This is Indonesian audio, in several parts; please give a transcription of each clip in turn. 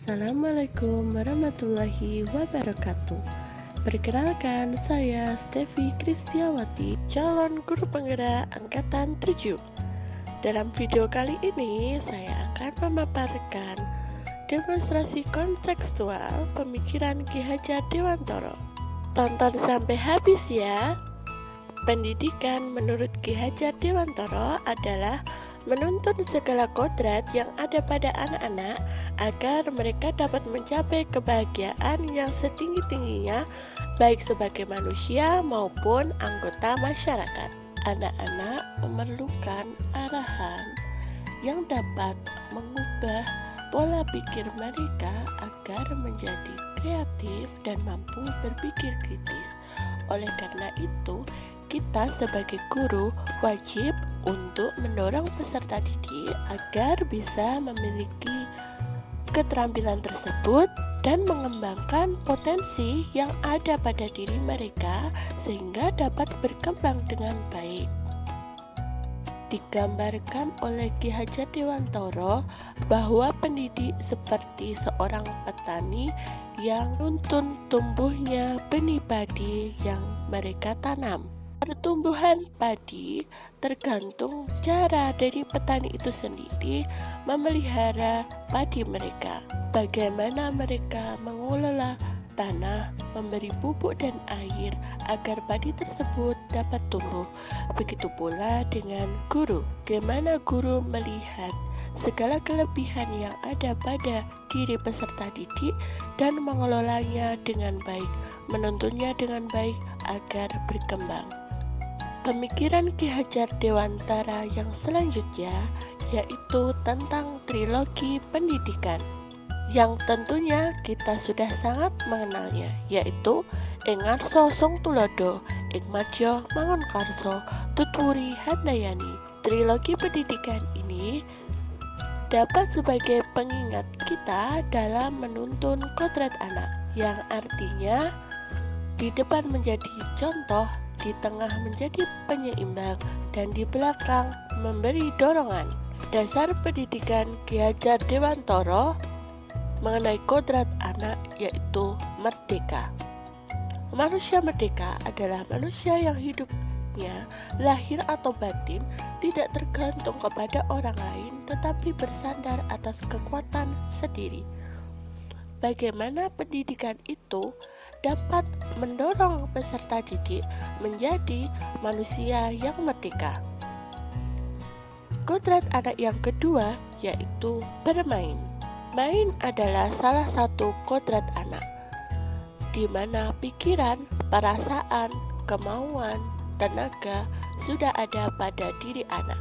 Assalamualaikum warahmatullahi wabarakatuh. Perkenalkan, saya Stevi Kristiawati, calon guru penggerak angkatan 7. Dalam video kali ini, saya akan memaparkan demonstrasi kontekstual pemikiran Ki Hajar Dewantara. Tonton sampai habis ya. Pendidikan menurut Ki Hajar Dewantara adalah menuntun segala kodrat yang ada pada anak-anak agar mereka dapat mencapai kebahagiaan yang setinggi-tingginya baik sebagai manusia maupun anggota masyarakat. Anak-anak memerlukan arahan yang dapat mengubah pola pikir mereka agar menjadi kreatif dan mampu berpikir kritis. Oleh karena itu, kita sebagai guru wajib untuk mendorong peserta didik agar bisa memiliki keterampilan tersebut dan mengembangkan potensi yang ada pada diri mereka sehingga dapat berkembang dengan baik. Digambarkan oleh Ki Hajar Dewantara bahwa pendidik seperti seorang petani yang menuntun tumbuhnya benih padi yang mereka tanam. Pertumbuhan padi tergantung cara dari petani itu sendiri memelihara padi mereka. Bagaimana mereka mengelola tanah, memberi pupuk dan air agar padi tersebut dapat tumbuh. Begitu pula dengan guru. Bagaimana guru melihat segala kelebihan yang ada pada diri peserta didik dan mengelolanya dengan baik, menuntunnya dengan baik agar berkembang. Pemikiran Ki Hajar Dewantara yang selanjutnya yaitu tentang trilogi pendidikan yang tentunya kita sudah sangat mengenalnya, yaitu Ing Ngarsa Sung Tulodo, Ing Madya Mangunkarsa, Tutwuri Handayani. Trilogi pendidikan ini dapat sebagai pengingat kita dalam menuntun kodrat anak, yang artinya di depan menjadi contoh, di tengah menjadi penyeimbang, dan di belakang memberi dorongan. Dasar pendidikan Ki Hajar Dewantara mengenai kodrat anak yaitu merdeka. Manusia merdeka adalah manusia yang hidupnya lahir atau batin tidak tergantung kepada orang lain tetapi bersandar atas kekuatan sendiri. Bagaimana pendidikan itu dapat mendorong peserta didik menjadi manusia yang merdeka. Kodrat anak yang kedua yaitu bermain. Main adalah salah satu kodrat anak, di mana pikiran, perasaan, kemauan, tenaga sudah ada pada diri anak.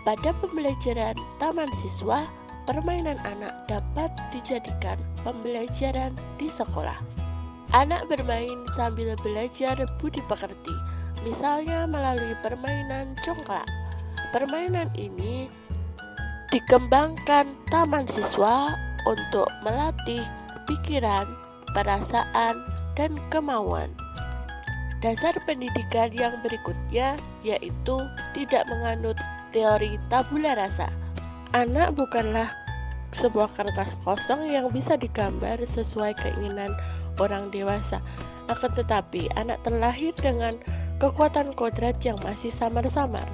Pada pembelajaran taman siswa, permainan anak dapat dijadikan pembelajaran di sekolah. Anak bermain sambil belajar budi pekerti, misalnya melalui permainan congklak. Permainan ini dikembangkan taman siswa untuk melatih pikiran, perasaan, dan kemauan. Dasar pendidikan yang berikutnya yaitu tidak menganut teori tabula rasa. Anak bukanlah sebuah kertas kosong yang bisa digambar sesuai keinginan orang dewasa. Akan tetapi, anak terlahir dengan kekuatan kodrat yang masih samar-samar.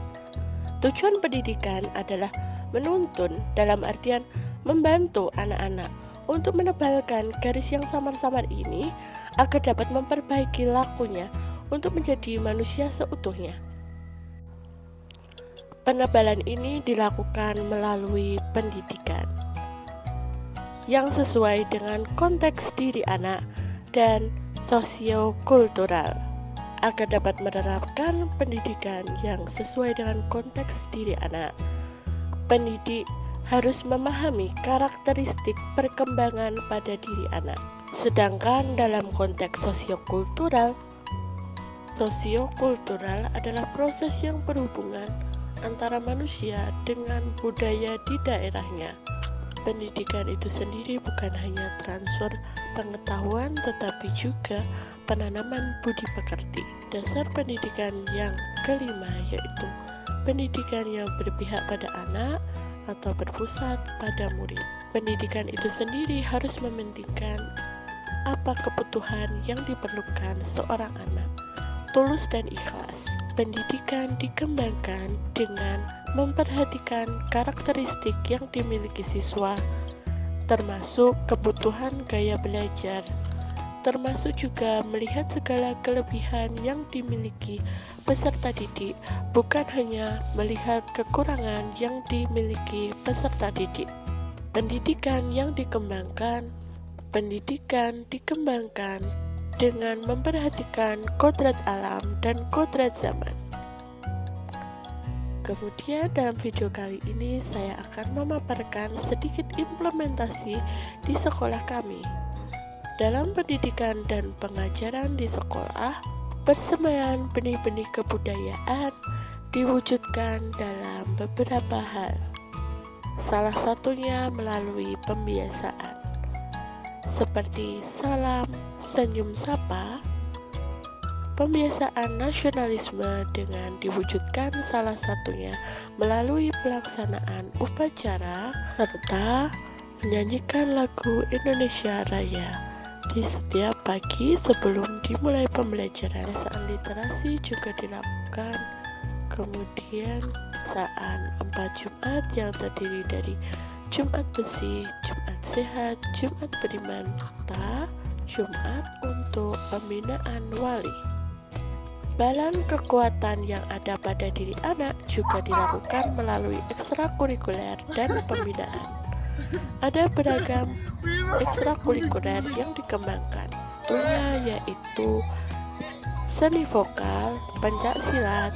Tujuan pendidikan adalah menuntun dalam artian membantu anak-anak untuk menebalkan garis yang samar-samar ini agar dapat memperbaiki lakunya untuk menjadi manusia seutuhnya. Penebalan ini dilakukan melalui pendidikan yang sesuai dengan konteks diri anak dan sosiokultural. Agar dapat menerapkan pendidikan yang sesuai dengan konteks diri anak, pendidik harus memahami karakteristik perkembangan pada diri anak. Sedangkan dalam konteks sosiokultural adalah proses yang berhubungan antara manusia dengan budaya di daerahnya. Pendidikan itu sendiri bukan hanya transfer pengetahuan tetapi juga penanaman budi pekerti. Dasar pendidikan yang kelima yaitu pendidikan yang berpihak pada anak atau berpusat pada murid. Pendidikan itu sendiri harus mementingkan apa kebutuhan yang diperlukan seorang anak, tulus dan ikhlas. Pendidikan dikembangkan dengan memperhatikan karakteristik yang dimiliki siswa, termasuk kebutuhan gaya belajar, termasuk juga melihat segala kelebihan yang dimiliki peserta didik, bukan hanya melihat kekurangan yang dimiliki peserta didik. Pendidikan dikembangkan dengan memperhatikan kodrat alam dan kodrat zaman. Kemudian dalam video kali ini saya akan memaparkan sedikit implementasi di sekolah kami. Dalam pendidikan dan pengajaran di sekolah, persemaian benih-benih kebudayaan diwujudkan dalam beberapa hal. Salah satunya melalui pembiasaan, seperti salam, senyum sapa. Pembiasaan nasionalisme dengan diwujudkan salah satunya melalui pelaksanaan upacara serta menyanyikan lagu Indonesia Raya di setiap pagi sebelum dimulai pembelajaran. Pembiasaan literasi juga dilakukan. Kemudian saat 4 Jumat yang terdiri dari Jumat Besi, Jumat Sehat, Jumat Beriman, Jumat untuk pembinaan wali. Balan kekuatan yang ada pada diri anak juga dilakukan melalui ekstrakurikuler dan pembinaan. Ada beragam ekstrakurikuler yang dikembangkan, tentunya yaitu seni vokal, pencak silat,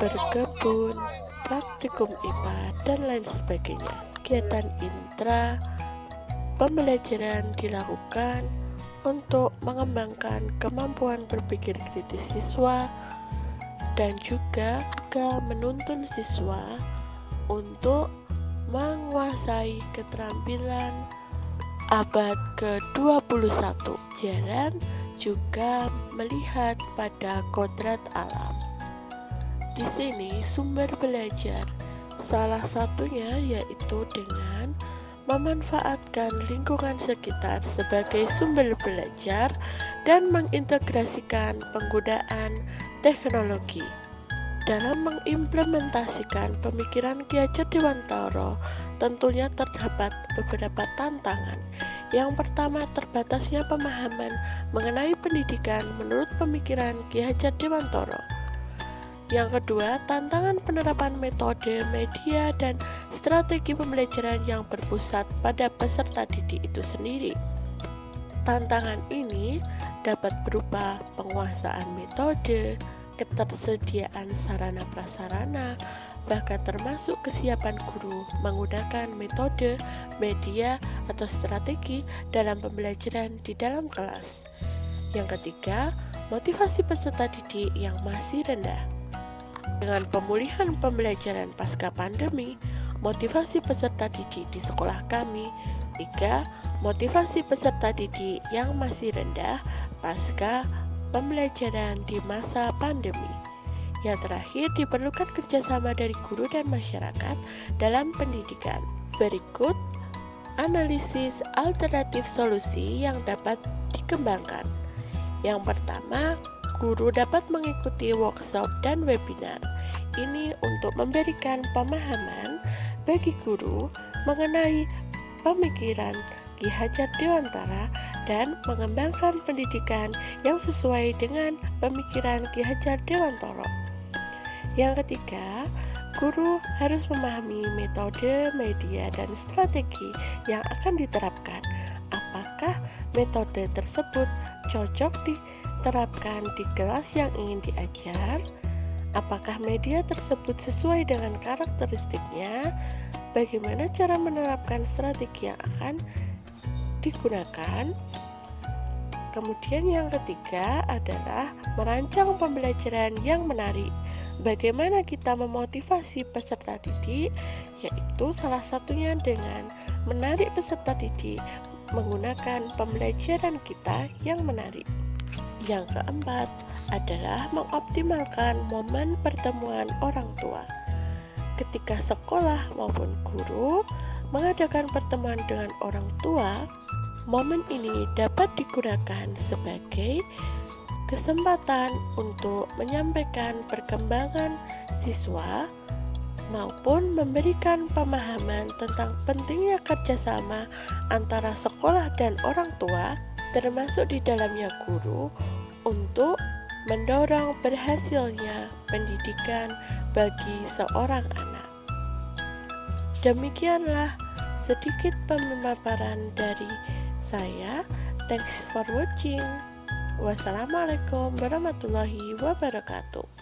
berkebun, praktikum IPA, dan lain sebagainya. Kegiatan intra pembelajaran dilakukan untuk mengembangkan kemampuan berpikir kritis siswa dan juga menuntun siswa untuk menguasai keterampilan abad ke-21. Jaran juga melihat pada kodrat alam. Di sini sumber belajar, salah satunya yaitu dengan memanfaatkan lingkungan sekitar sebagai sumber belajar dan mengintegrasikan penggunaan teknologi. Dalam mengimplementasikan pemikiran Ki Hajar Dewantara, tentunya terdapat beberapa tantangan. Yang pertama, terbatasnya pemahaman mengenai pendidikan menurut pemikiran Ki Hajar Dewantara. Yang kedua, tantangan penerapan metode, media, dan strategi pembelajaran yang berpusat pada peserta didik itu sendiri. Tantangan ini dapat berupa penguasaan metode, ketersediaan sarana prasarana, bahkan termasuk kesiapan guru menggunakan metode, media, atau strategi dalam pembelajaran di dalam kelas. Yang ketiga, motivasi peserta didik yang masih rendah. Dengan pemulihan pembelajaran pasca pandemi, motivasi peserta didik di sekolah kami. 3. Motivasi peserta didik yang masih rendah pasca pembelajaran di masa pandemi. Yang terakhir, diperlukan kerjasama dari guru dan masyarakat dalam pendidikan. Berikut analisis alternatif solusi yang dapat dikembangkan. Yang pertama, guru dapat mengikuti workshop dan webinar. Ini untuk memberikan pemahaman bagi guru mengenai pemikiran Ki Hajar Dewantara dan mengembangkan pendidikan yang sesuai dengan pemikiran Ki Hajar Dewantara. Yang ketiga, guru harus memahami metode, media, dan strategi yang akan diterapkan. Apakah metode tersebut cocok diterapkan di kelas yang ingin diajar? Apakah media tersebut sesuai dengan karakteristiknya? Bagaimana cara menerapkan strategi yang akan digunakan? Kemudian yang ketiga adalah merancang pembelajaran yang menarik. Bagaimana kita memotivasi peserta didik? Yaitu salah satunya dengan menarik peserta didik menggunakan pembelajaran kita yang menarik. Yang keempat adalah mengoptimalkan momen pertemuan orang tua. Ketika sekolah maupun guru mengadakan pertemuan dengan orang tua, momen ini dapat digunakan sebagai kesempatan untuk menyampaikan perkembangan siswa maupun memberikan pemahaman tentang pentingnya kerjasama antara sekolah dan orang tua, termasuk di dalamnya guru, untuk mendorong berhasilnya pendidikan bagi seorang anak. Demikianlah sedikit pemaparan dari saya. Thanks for watching. Wassalamualaikum warahmatullahi wabarakatuh.